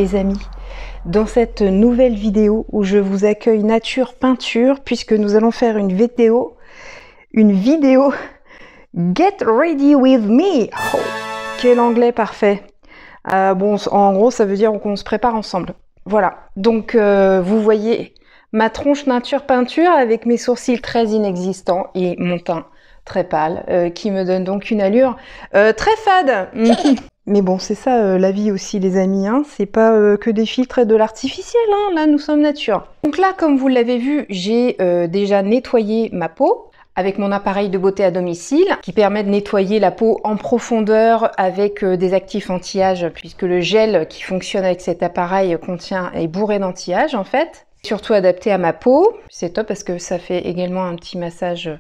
les amis dans cette nouvelle vidéo où je vous accueille nature peinture, puisque nous allons faire une vidéo Get ready with me. Oh, quel anglais parfait. Bon, en gros ça veut dire qu'on se prépare ensemble. Voilà, donc vous voyez ma tronche nature peinture avec mes sourcils très inexistants et mon teint très pâle qui me donne donc une allure très fade. Mais bon, c'est ça la vie aussi les amis, hein. C'est pas que des filtres et de l'artificiel, hein. Là nous sommes nature. Donc là, comme vous l'avez vu, j'ai déjà nettoyé ma peau avec mon appareil de beauté à domicile qui permet de nettoyer la peau en profondeur avec des actifs anti-âge, puisque le gel qui fonctionne avec cet appareil est bourré d'anti-âge en fait. Surtout adapté à ma peau, c'est top parce que ça fait également un petit massage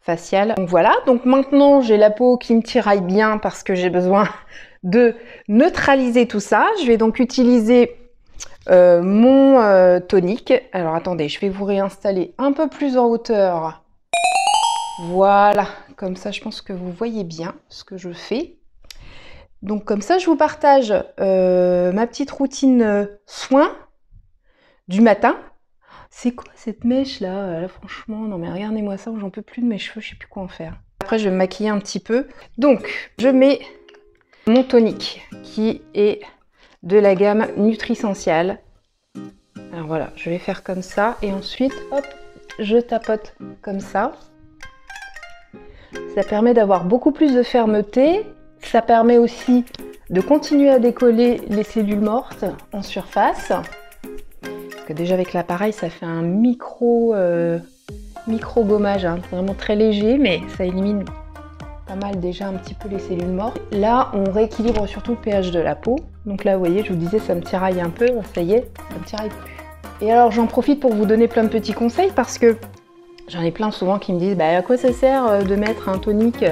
facial. Donc voilà, donc maintenant j'ai la peau qui me tiraille bien parce que j'ai besoin de neutraliser tout ça. Je vais donc utiliser mon tonique. Alors attendez, je vais vous réinstaller un peu plus en hauteur. Voilà, comme ça je pense que vous voyez bien ce que je fais. Donc comme ça je vous partage ma petite routine soin du matin. C'est quoi cette mèche là, franchement, non mais regardez-moi ça, j'en peux plus de mes cheveux, je sais plus quoi en faire. Après je vais me maquiller un petit peu. Donc je mets mon tonique qui est de la gamme Nutrisential. Alors voilà, je vais faire comme ça et ensuite hop, je tapote comme ça. Ça permet d'avoir beaucoup plus de fermeté. Ça permet aussi de continuer à décoller les cellules mortes en surface. Parce que déjà avec l'appareil, ça fait un micro gommage, hein, vraiment très léger, mais ça élimine pas mal déjà un petit peu les cellules mortes. Là, on rééquilibre surtout le pH de la peau. Donc là, vous voyez, je vous disais, ça me tiraille un peu. Ça y est, ça me tiraille plus. Et alors, j'en profite pour vous donner plein de petits conseils parce que j'en ai plein souvent qui me disent bah, à quoi ça sert de mettre un tonique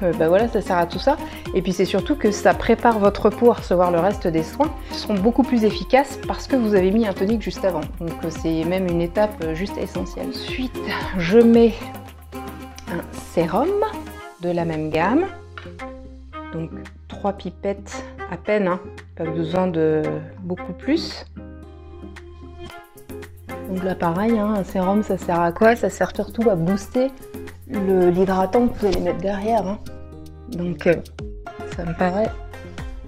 bah voilà, ça sert à tout ça. Et puis c'est surtout que ça prépare votre peau à recevoir le reste des soins. Ils seront beaucoup plus efficaces parce que vous avez mis un tonique juste avant. Donc c'est même une étape juste essentielle. Ensuite, je mets un sérum de la même gamme. Donc 3 pipettes à peine, hein. Pas besoin de beaucoup plus. Donc là pareil, hein, un sérum ça sert à quoi? Ça sert surtout à booster l'hydratant que vous allez mettre derrière, hein. Donc ça me paraît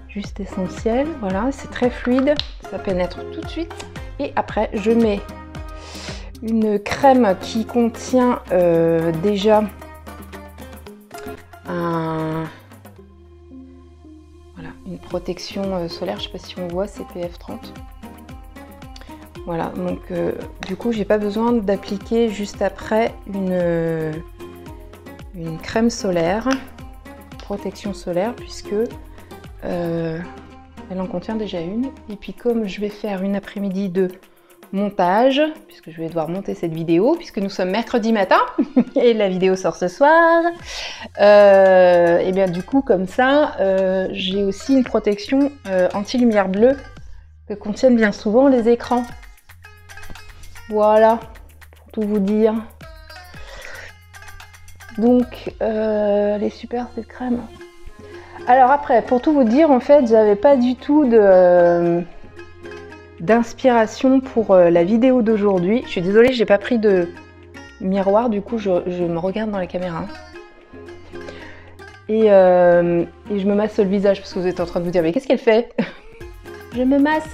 juste essentiel. Voilà, c'est très fluide, ça pénètre tout de suite. Et après je mets une crème qui contient déjà une protection solaire, je ne sais pas si on voit, c'est PF30. Voilà, donc du coup j'ai pas besoin d'appliquer juste après une crème solaire, protection solaire, puisque elle en contient déjà une. Et puis comme je vais faire une après-midi de montage, puisque je vais devoir monter cette vidéo, puisque nous sommes mercredi matin et la vidéo sort ce soir, et bien du coup comme ça j'ai aussi une protection anti-lumière bleue que contiennent bien souvent les écrans. Voilà, pour tout vous dire. Donc elle est super cette crème. Alors après, pour tout vous dire, en fait j'avais pas du tout d'inspiration pour la vidéo d'aujourd'hui. Je suis désolée, j'ai pas pris de miroir, du coup je me regarde dans la caméra. Et je me masse le visage parce que vous êtes en train de vous dire mais qu'est-ce qu'elle fait? Je me masse.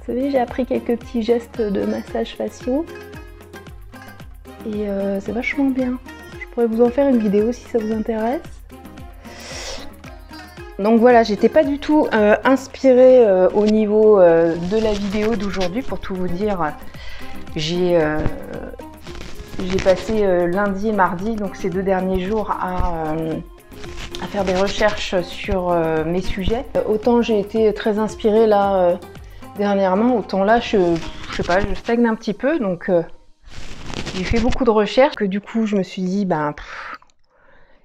Vous savez, j'ai appris quelques petits gestes de massage faciaux. Et c'est vachement bien. Je pourrais vous en faire une vidéo si ça vous intéresse. Donc voilà, j'étais pas du tout inspirée au niveau de la vidéo d'aujourd'hui. Pour tout vous dire, j'ai passé lundi et mardi, donc ces 2 derniers jours, à faire des recherches sur mes sujets. Autant j'ai été très inspirée là dernièrement, autant là je sais pas, je stagne un petit peu. Donc j'ai fait beaucoup de recherches que du coup je me suis dit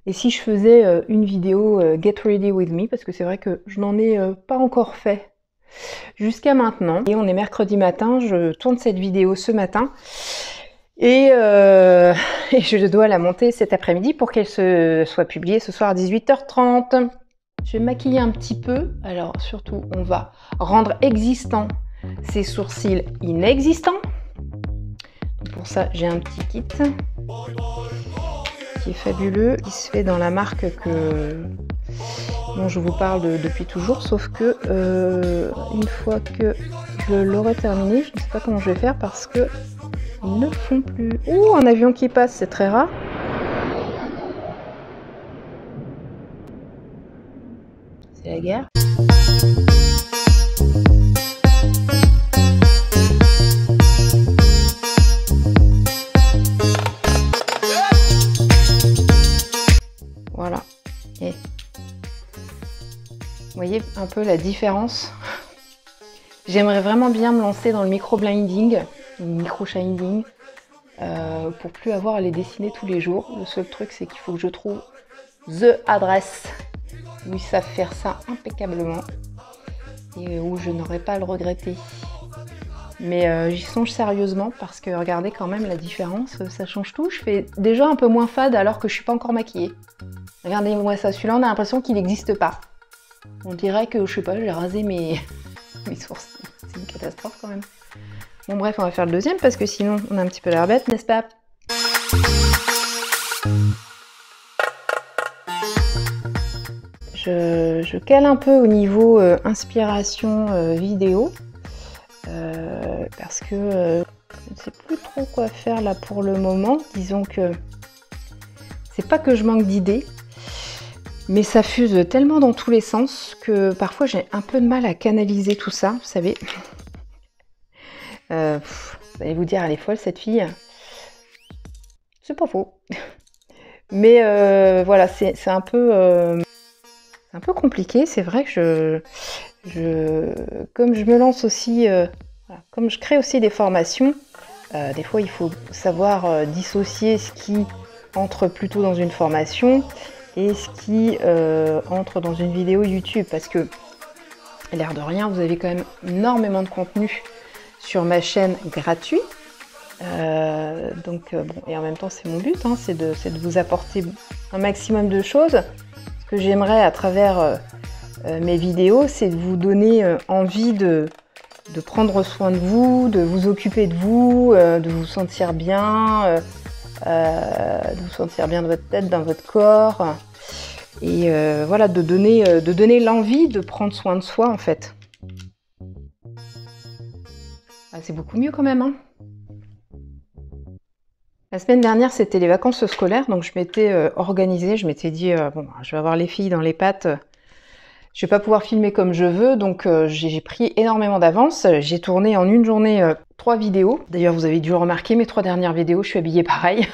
et si je faisais une vidéo Get Ready With Me, parce que c'est vrai que je n'en ai pas encore fait jusqu'à maintenant. Et on est mercredi matin, je tourne cette vidéo ce matin. Et je dois la monter cet après-midi pour qu'elle soit publiée ce soir à 18h30. Je vais maquiller un petit peu. Alors surtout, on va rendre existants ces sourcils inexistants. Donc, pour ça, j'ai un petit kit qui est fabuleux, qui se fait dans la marque dont je vous parle depuis toujours, sauf que une fois que je l'aurai terminé, je ne sais pas comment je vais faire parce que ils ne font plus. Ouh, un avion qui passe, c'est très rare. C'est la guerre. Voilà. Et vous voyez un peu la différence. J'aimerais vraiment bien me lancer dans le micro-blinding, micro-shinding, pour plus avoir à les dessiner tous les jours. Le seul truc, c'est qu'il faut que je trouve the adresse où ils savent faire ça impeccablement et où je n'aurai pas à le regretter. Mais j'y songe sérieusement parce que regardez quand même la différence, ça change tout. Je fais déjà un peu moins fade alors que je suis pas encore maquillée. Regardez-moi ça, celui-là on a l'impression qu'il n'existe pas. On dirait que, je sais pas, j'ai rasé mes sourcils. C'est une catastrophe quand même. Bon bref, on va faire le deuxième parce que sinon on a un petit peu l'air bête, n'est-ce pas? Je cale un peu au niveau inspiration vidéo parce que je ne sais plus trop quoi faire là pour le moment. Disons que c'est pas que je manque d'idées, mais ça fuse tellement dans tous les sens que parfois j'ai un peu de mal à canaliser tout ça, vous savez. Vous allez vous dire, elle est folle cette fille. C'est pas faux. Mais voilà, c'est un peu compliqué. C'est vrai que comme je me lance aussi, voilà, comme je crée aussi des formations, des fois il faut savoir dissocier ce qui entre plutôt dans une formation et ce qui entre dans une vidéo YouTube, parce que l'air de rien, vous avez quand même énormément de contenu sur ma chaîne gratuit. Donc bon, et en même temps c'est mon but, hein, c'est de vous apporter un maximum de choses. Ce que j'aimerais à travers mes vidéos, c'est de vous donner envie de prendre soin de vous occuper de vous sentir bien, de vous sentir bien dans votre tête, dans votre corps, et voilà, de donner l'envie de prendre soin de soi en fait. Ah, c'est beaucoup mieux quand même, hein. La semaine dernière, c'était les vacances scolaires, donc je m'étais organisée, je m'étais dit, bon, je vais avoir les filles dans les pattes, je vais pas pouvoir filmer comme je veux, donc j'ai pris énormément d'avance. J'ai tourné en une journée 3 vidéos. D'ailleurs, vous avez dû le remarquer, mes 3 dernières vidéos, je suis habillée pareil,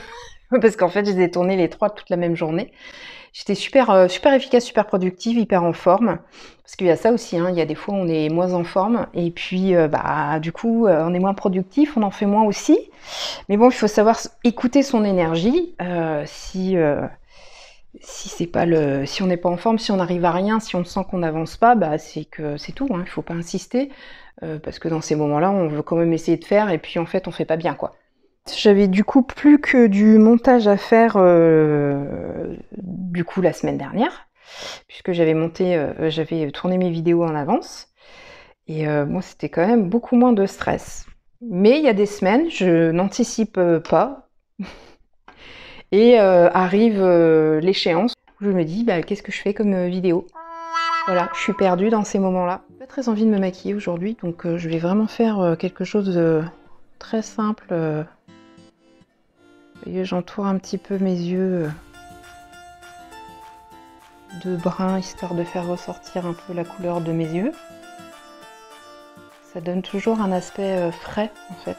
parce qu'en fait, je les ai tournées les 3 toute la même journée. J'étais super efficace, super productive, hyper en forme. Parce qu'il y a ça aussi, hein, il y a des fois on est moins en forme et puis du coup on est moins productif, on en fait moins aussi. Mais bon, il faut savoir écouter son énergie. Si on n'est pas en forme, si on n'arrive à rien, si on sent qu'on n'avance pas, c'est que c'est tout, hein, il ne faut pas insister. Parce que dans ces moments-là, on veut quand même essayer de faire et puis en fait on fait pas bien, quoi. J'avais du coup plus que du montage à faire du coup la semaine dernière, puisque j'avais tourné mes vidéos en avance, et moi c'était quand même beaucoup moins de stress. Mais il y a des semaines, je n'anticipe pas, et arrive l'échéance où je me dis qu'est-ce que je fais comme vidéo. Voilà, je suis perdue dans ces moments-là. J'ai pas très envie de me maquiller aujourd'hui, donc je vais vraiment faire quelque chose de très simple. Vous voyez, j'entoure un petit peu mes yeux de brun, histoire de faire ressortir un peu la couleur de mes yeux. Ça donne toujours un aspect frais, en fait,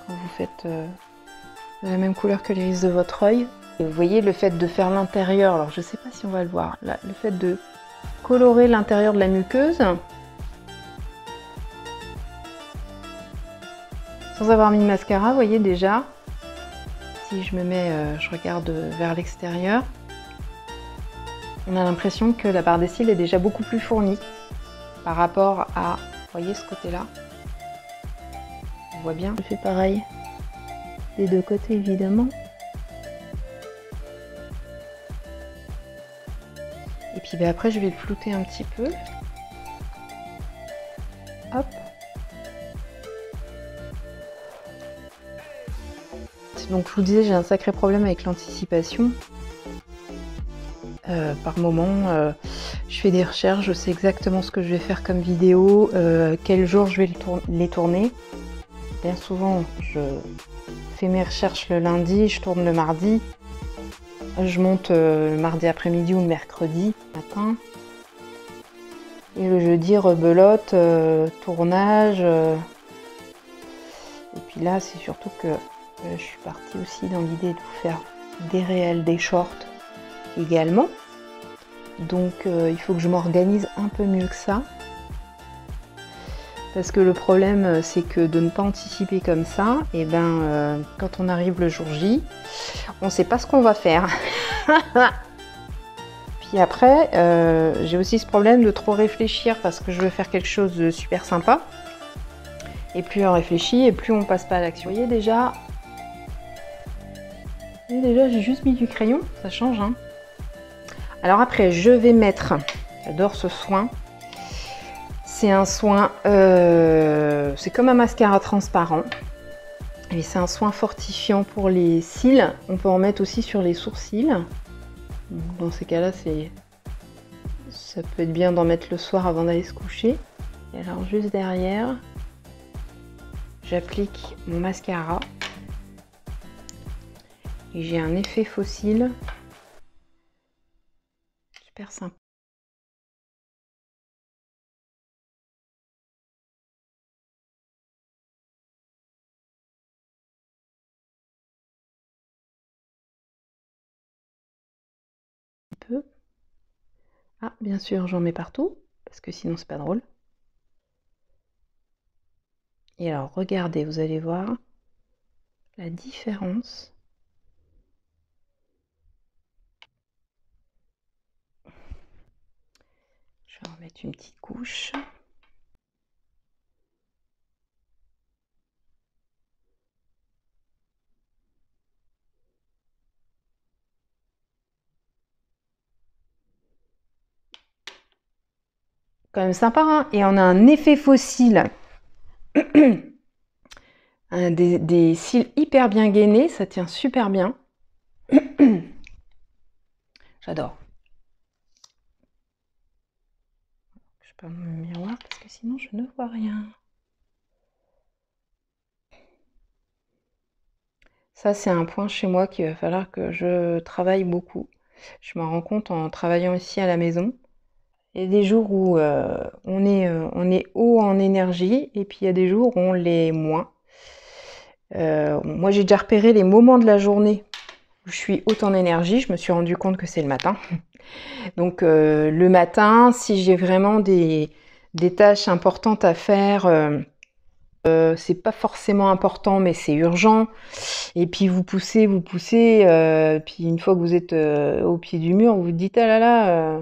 quand vous faites de la même couleur que l'iris de votre œil. Et vous voyez, le fait de faire l'intérieur, alors je sais pas si on va le voir, là, le fait de colorer l'intérieur de la muqueuse, sans avoir mis de mascara, vous voyez déjà. Si je me mets, je regarde vers l'extérieur, on a l'impression que la barre des cils est déjà beaucoup plus fournie par rapport à, vous voyez ce côté-là, on voit bien. Je fais pareil des deux côtés évidemment. Et puis ben, après, je vais le flouter un petit peu. Hop. Donc je vous disais, j'ai un sacré problème avec l'anticipation. Par moment, je fais des recherches, je sais exactement ce que je vais faire comme vidéo, quel jour je vais les tourner. Bien souvent, je fais mes recherches le lundi, je tourne le mardi. Je monte le mardi après-midi ou le mercredi matin. Et le jeudi, rebelote, tournage. Et puis là, c'est surtout que je suis partie aussi dans l'idée de vous faire des réels, des shorts également. Donc il faut que je m'organise un peu mieux que ça. Parce que le problème, c'est que de ne pas anticiper comme ça, et ben quand on arrive le jour J, on ne sait pas ce qu'on va faire. Puis après, j'ai aussi ce problème de trop réfléchir parce que je veux faire quelque chose de super sympa. Et plus on réfléchit, et plus on passe pas à l'action. Vous voyez déjà, j'ai juste mis du crayon, ça change. Hein. Alors après, je vais mettre, j'adore ce soin. C'est un soin, c'est comme un mascara transparent. Et c'est un soin fortifiant pour les cils. On peut en mettre aussi sur les sourcils. Dans ces cas-là, ça peut être bien d'en mettre le soir avant d'aller se coucher. Et alors juste derrière, j'applique mon mascara. Et j'ai un effet fossile super sympa. Peu. Ah, bien sûr, j'en mets partout, parce que sinon c'est pas drôle. Et alors, regardez, vous allez voir la différence. Je vais en mettre une petite couche. Quand même sympa, hein. Et on a un effet fossile. Des cils hyper bien gainés, ça tient super bien. J'adore. Je peux me miroir parce que sinon je ne vois rien. Ça, c'est un point chez moi qu'il va falloir que je travaille beaucoup. Je me rends compte en travaillant ici à la maison. Il y a des jours où on est haut en énergie et puis il y a des jours où on l'est moins. Moi, j'ai déjà repéré les moments de la journée où je suis haute en énergie. Je me suis rendu compte que c'est le matin. Donc le matin, si j'ai vraiment des tâches importantes à faire, c'est pas forcément important, mais c'est urgent. Et puis vous poussez, puis une fois que vous êtes au pied du mur, vous vous dites ah là là,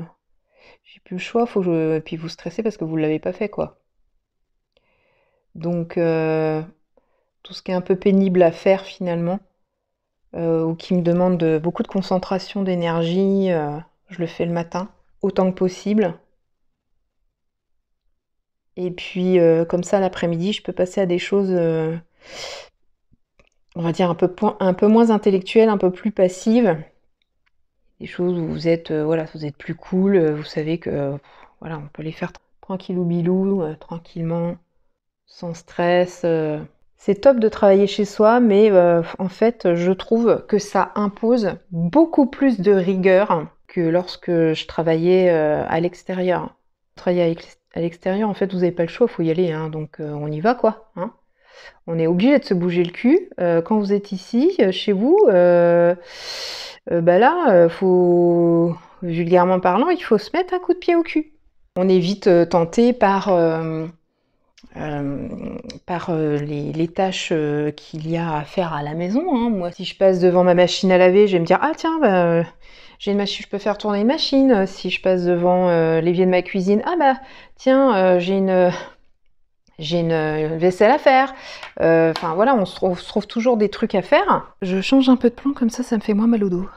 j'ai plus le choix, faut que je... Et puis vous stressez parce que vous l'avez pas fait, quoi. Donc tout ce qui est un peu pénible à faire finalement, ou qui me demande beaucoup de concentration, d'énergie, je le fais le matin, autant que possible. Et puis comme ça l'après-midi, je peux passer à des choses, on va dire un peu moins intellectuelles, un peu plus passives. Des choses où vous êtes, voilà, vous êtes plus cool, vous savez que voilà, on peut les faire tranquillou bilou, tranquillement, sans stress. C'est top de travailler chez soi, mais en fait, je trouve que ça impose beaucoup plus de rigueur que lorsque je travaillais à l'extérieur. Travailler à l'extérieur, en fait, vous n'avez pas le choix, il faut y aller, hein, donc on y va, quoi. Hein. On est obligé de se bouger le cul. Quand vous êtes ici, chez vous, bah là, faut, vulgairement parlant, il faut se mettre un coup de pied au cul. On est vite tenté par les tâches qu'il y a à faire à la maison. Hein. Moi, si je passe devant ma machine à laver, je vais me dire ah tiens, bah, j'ai une machine, je peux faire tourner une machine. Si je passe devant l'évier de ma cuisine, ah bah tiens, j'ai une vaisselle à faire. Enfin voilà, on se trouve toujours des trucs à faire. Je change un peu de plan comme ça me fait moins mal au dos.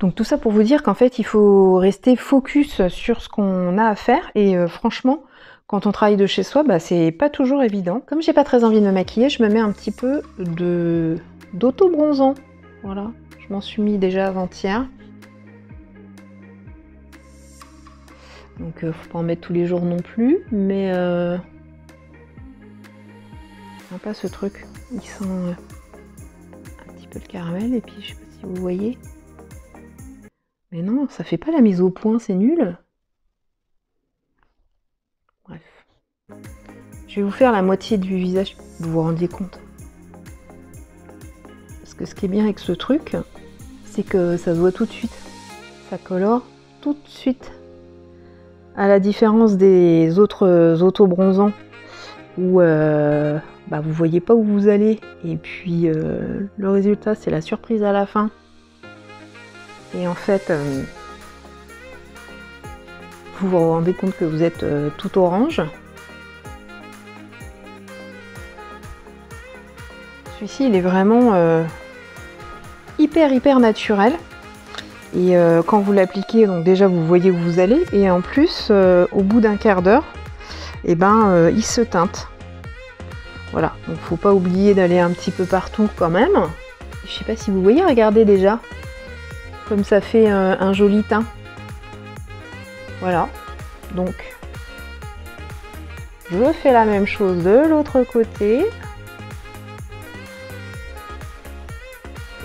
Donc tout ça pour vous dire qu'en fait, il faut rester focus sur ce qu'on a à faire. Et franchement, quand on travaille de chez soi, bah, c'est pas toujours évident. Comme j'ai pas très envie de me maquiller, je me mets un petit peu d'auto-bronzant. Voilà, je m'en suis mis déjà avant-hier. Donc faut pas en mettre tous les jours non plus, mais sympa ce truc. Il sent un petit peu le caramel et puis je sais pas si vous voyez. Mais non, ça fait pas la mise au point, c'est nul. Bref. Je vais vous faire la moitié du visage, vous vous rendiez compte. Parce que ce qui est bien avec ce truc, c'est que ça se voit tout de suite. Ça colore tout de suite. À la différence des autres auto-bronzants où bah, vous voyez pas où vous allez et puis le résultat c'est la surprise à la fin. Et en fait, vous vous rendez compte que vous êtes tout orange. Celui-ci, il est vraiment hyper naturel. Et quand vous l'appliquez, donc déjà vous voyez où vous allez. Et en plus, au bout d'un quart d'heure, et ben, il se teinte. Voilà, donc faut pas oublier d'aller un petit peu partout quand même. Je sais pas si vous voyez, regardez déjà. Comme ça fait un joli teint. Voilà, donc je fais la même chose de l'autre côté.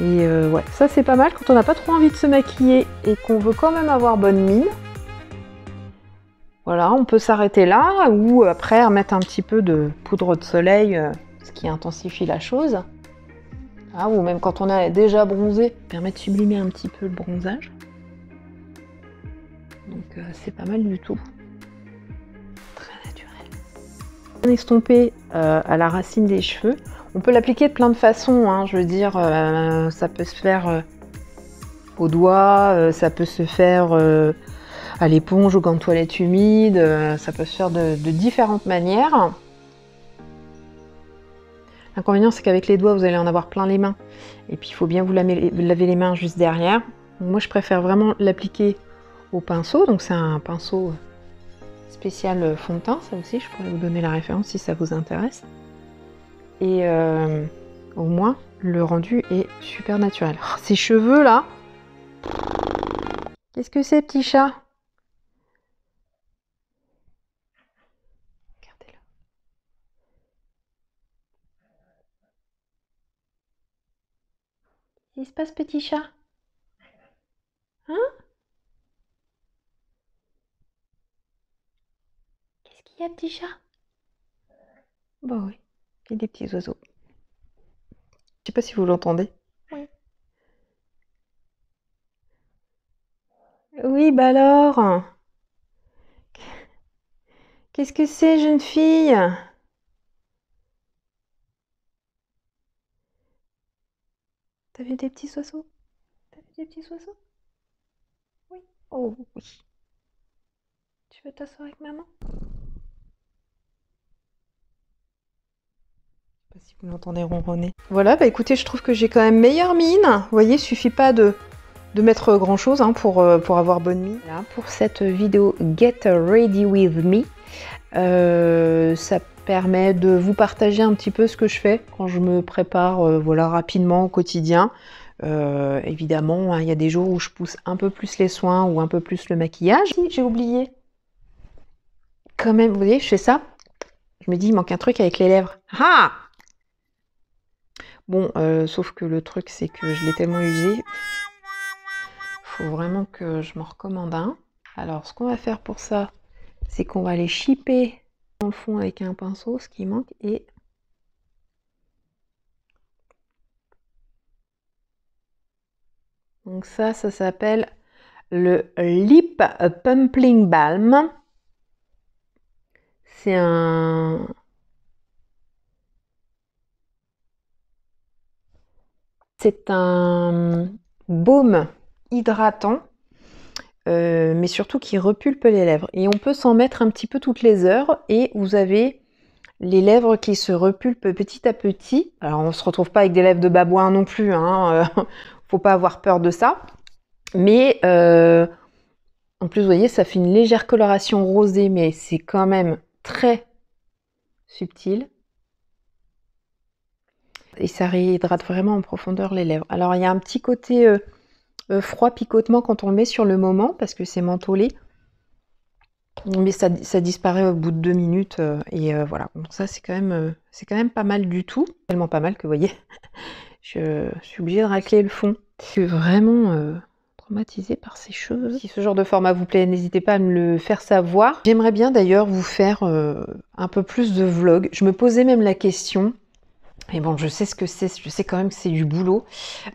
Et ouais, ça c'est pas mal quand on n'a pas trop envie de se maquiller et qu'on veut quand même avoir bonne mine. Voilà, on peut s'arrêter là ou après remettre un petit peu de poudre de soleil, ce qui intensifie la chose. Ah, ou même quand on est déjà bronzé, permet de sublimer un petit peu le bronzage. Donc c'est pas mal du tout. Très naturel. Bien estompé à la racine des cheveux. On peut l'appliquer de plein de façons, hein. Je veux dire, ça peut se faire au doigt, ça peut se faire à l'éponge, au gant de toilette humide, ça peut se faire de différentes manières. L'inconvénient, c'est qu'avec les doigts, vous allez en avoir plein les mains. Et puis, il faut bien vous laver les mains juste derrière. Donc, moi, je préfère vraiment l'appliquer au pinceau. Donc, c'est un pinceau spécial fond de teint. Ça aussi, je pourrais vous donner la référence si ça vous intéresse. Et au moins, le rendu est super naturel. Oh, ces cheveux, là. Qu'est-ce que c'est, petit chat? Regardez-le. Qu'est-ce qui se passe, petit chat? Hein? Qu'est-ce qu'il y a, petit chat? Bah oui, il y a des petits oiseaux. Je sais pas si vous l'entendez. Oui. Oui, bah alors? Qu'est-ce que c'est, jeune fille? T'as vu des petits oiseaux? T'as vu des petits oiseaux? Oui. Oh oui. Tu veux t'asseoir avec maman? Je sais pas si vous l'entendez ronronner. Voilà, bah écoutez, je trouve que j'ai quand même meilleure mine. Vous voyez, il suffit pas de mettre grand chose hein, pour avoir bonne mine. Voilà, pour cette vidéo Get Ready With Me, ça permet de vous partager un petit peu ce que je fais quand je me prépare voilà, rapidement au quotidien. Évidemment, hein, il y a des jours où je pousse un peu plus les soins ou un peu plus le maquillage. Si, j'ai oublié. Quand même, vous voyez, je fais ça. Je me dis, il manque un truc avec les lèvres. Ah! Bon, sauf que le truc, c'est que je l'ai tellement usé. Faut vraiment que je m'en recommande un. Alors, ce qu'on va faire pour ça, c'est qu'on va les chipper dans le fond avec un pinceau, ce qui manque, et donc ça s'appelle le Lip Plumping Balm. C'est un baume hydratant, mais surtout qui repulpe les lèvres. Et on peut s'en mettre un petit peu toutes les heures, et vous avez les lèvres qui se repulpent petit à petit. Alors on ne se retrouve pas avec des lèvres de babouin non plus, hein, faut pas avoir peur de ça. Mais en plus, vous voyez, ça fait une légère coloration rosée, mais c'est quand même très subtil. Et ça réhydrate vraiment en profondeur les lèvres. Alors, il y a un petit côté froid picotement quand on le met sur le moment, parce que c'est mentholé. Mais ça disparaît au bout de 2 minutes. Et voilà, donc ça, c'est quand même pas mal du tout. Tellement pas mal que, vous voyez, je suis obligée de racler le fond. Je suis vraiment traumatisée par ces cheveux. Si ce genre de format vous plaît, n'hésitez pas à me le faire savoir. J'aimerais bien d'ailleurs vous faire un peu plus de vlogs. Je me posais même la question, et bon, je sais ce que c'est, je sais quand même que c'est du boulot.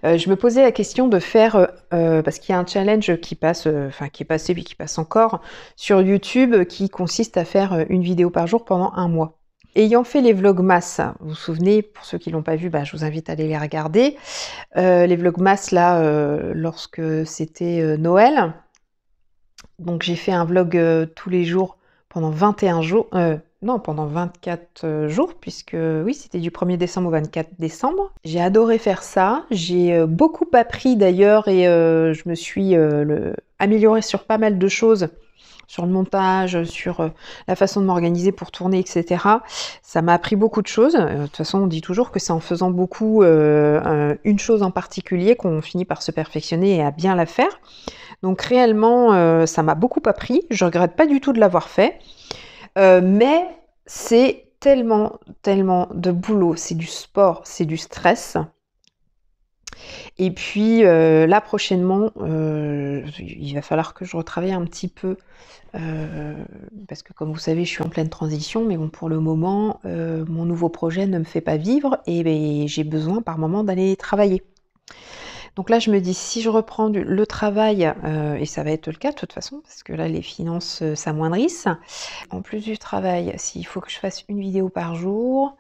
Je me posais la question de faire, parce qu'il y a un challenge qui passe, qui est passé puis qui passe encore sur YouTube, qui consiste à faire une vidéo par jour pendant 1 mois. Ayant fait les vlogmas, vous vous souvenez, pour ceux qui ne l'ont pas vu, je vous invite à aller les regarder. Les vlogmas, là, lorsque c'était Noël. Donc j'ai fait un vlog tous les jours pendant 21 jours. Non, pendant 24 jours, puisque oui, c'était du 1er décembre au 24 décembre. J'ai adoré faire ça. J'ai beaucoup appris d'ailleurs et je me suis améliorée sur pas mal de choses. Sur le montage, sur la façon de m'organiser pour tourner, etc. Ça m'a appris beaucoup de choses. De toute façon, on dit toujours que c'est en faisant beaucoup une chose en particulier qu'on finit par se perfectionner et à bien la faire. Donc réellement, ça m'a beaucoup appris. Je regrette pas du tout de l'avoir fait. Mais c'est tellement de boulot. C'est du sport, c'est du stress. Et puis là, prochainement, il va falloir que je retravaille un petit peu. Parce que comme vous savez, je suis en pleine transition, mais bon, pour le moment, mon nouveau projet ne me fait pas vivre et j'ai besoin par moment d'aller travailler. Donc là, je me dis, si je reprends le travail, et ça va être le cas de toute façon, parce que là, les finances s'amoindrissent. En plus du travail, s'il faut que je fasse une vidéo par jour,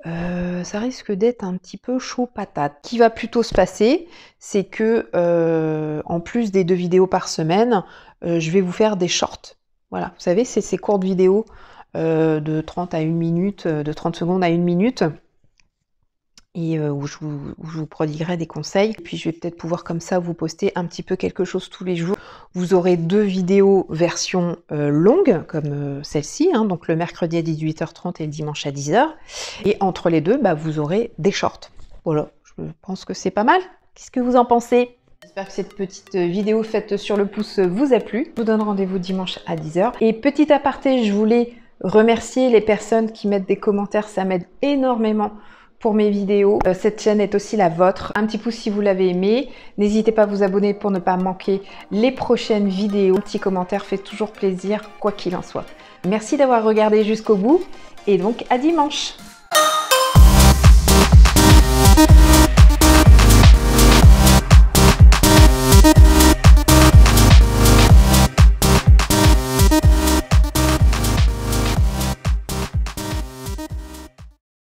ça risque d'être un petit peu chaud patate. Ce qui va plutôt se passer, c'est que en plus des 2 vidéos par semaine, je vais vous faire des shorts. Voilà, vous savez, c'est ces courtes vidéos de 30 à 1 minute, de 30 secondes à 1 minute, et où je vous prodiguerai des conseils. Et puis je vais peut-être pouvoir comme ça vous poster un petit peu quelque chose tous les jours. Vous aurez 2 vidéos version longue, comme celle-ci, hein, donc le mercredi à 18h30 et le dimanche à 10h. Et entre les deux, vous aurez des shorts. Voilà, je pense que c'est pas mal. Qu'est-ce que vous en pensez ? J'espère que cette petite vidéo faite sur le pouce vous a plu. Je vous donne rendez-vous dimanche à 10h. Et petit aparté, je voulais remercier les personnes qui mettent des commentaires. Ça m'aide énormément pour mes vidéos. Cette chaîne est aussi la vôtre. Un petit pouce si vous l'avez aimé. N'hésitez pas à vous abonner pour ne pas manquer les prochaines vidéos. Un petit commentaire fait toujours plaisir, quoi qu'il en soit. Merci d'avoir regardé jusqu'au bout et donc à dimanche.